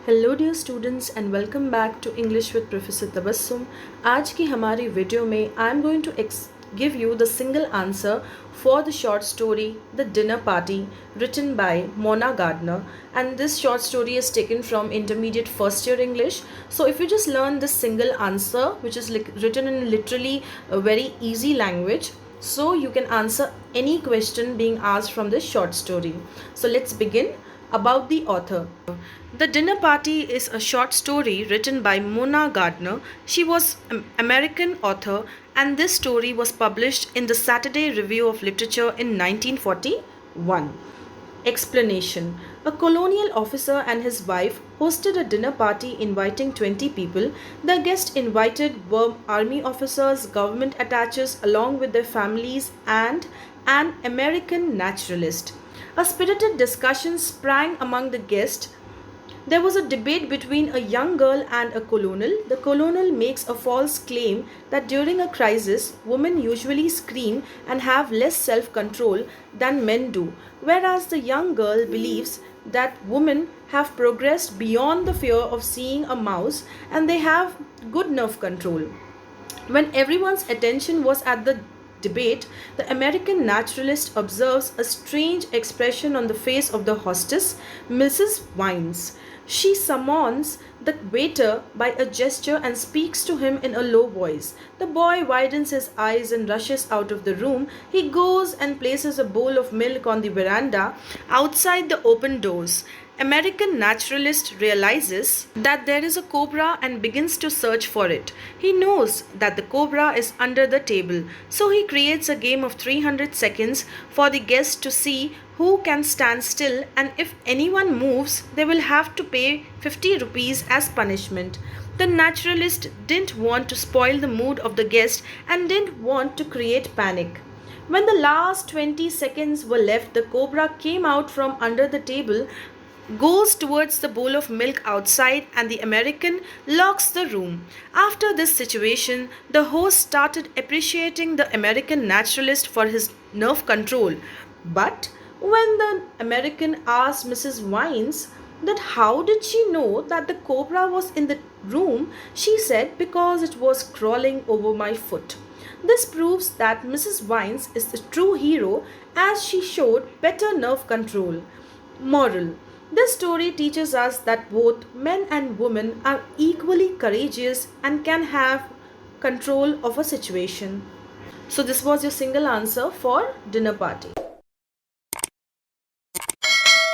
Hello dear students and welcome back to English with professor Tabassum. आज की हमारी वीडियो में I am going to give you the single answer for the short story The Dinner Party, written by Mona Gardner, and this short story is taken from intermediate first year English. So if you just learn this single answer, which is written in literally a very easy language, so you can answer any question being asked from this short story. So let's begin. About the author. The Dinner Party is a short story written by Mona Gardner. She was an American author, and this story was published in the Saturday Review of Literature in 1941. Explanation. A colonial officer and his wife hosted a dinner party inviting 20 people. The guests invited were army officers, government attaches along with their families, and an American naturalist. A spirited discussion sprang among the guests. There was a debate between a young girl and a colonel. The colonel makes a false claim that during a crisis, women usually scream and have less self-control than men do, whereas the young girl believes that women have progressed beyond the fear of seeing a mouse and they have good nerve control. When everyone's attention was at the debate, the American naturalist observes a strange expression on the face of the hostess, Mrs. Vines. She summons the waiter by a gesture and speaks to him in a low voice. The boy widens his eyes and rushes out of the room. He goes and places a bowl of milk on the veranda outside the open doors. American naturalist realizes that there is a cobra and begins to search for it. He knows that the cobra is under the table, so he creates a game of 300 seconds for the guests to see who can stand still, and if anyone moves, they will have to pay 50 rupees as punishment. The naturalist didn't want to spoil the mood of the guest and didn't want to create panic. When the last 20 seconds were left, the cobra came out from under the table, goes towards the bowl of milk outside, and the American locks the room. After this situation, the host started appreciating the American naturalist for his nerve control. But when the American asked Mrs. Vines that how did she know that the cobra was in the room, she said, because it was crawling over my foot. This proves that Mrs. Vines is the true hero as she showed better nerve control. Moral. This story teaches us that both men and women are equally courageous and can have control of a situation. So this was your single answer for Dinner Party.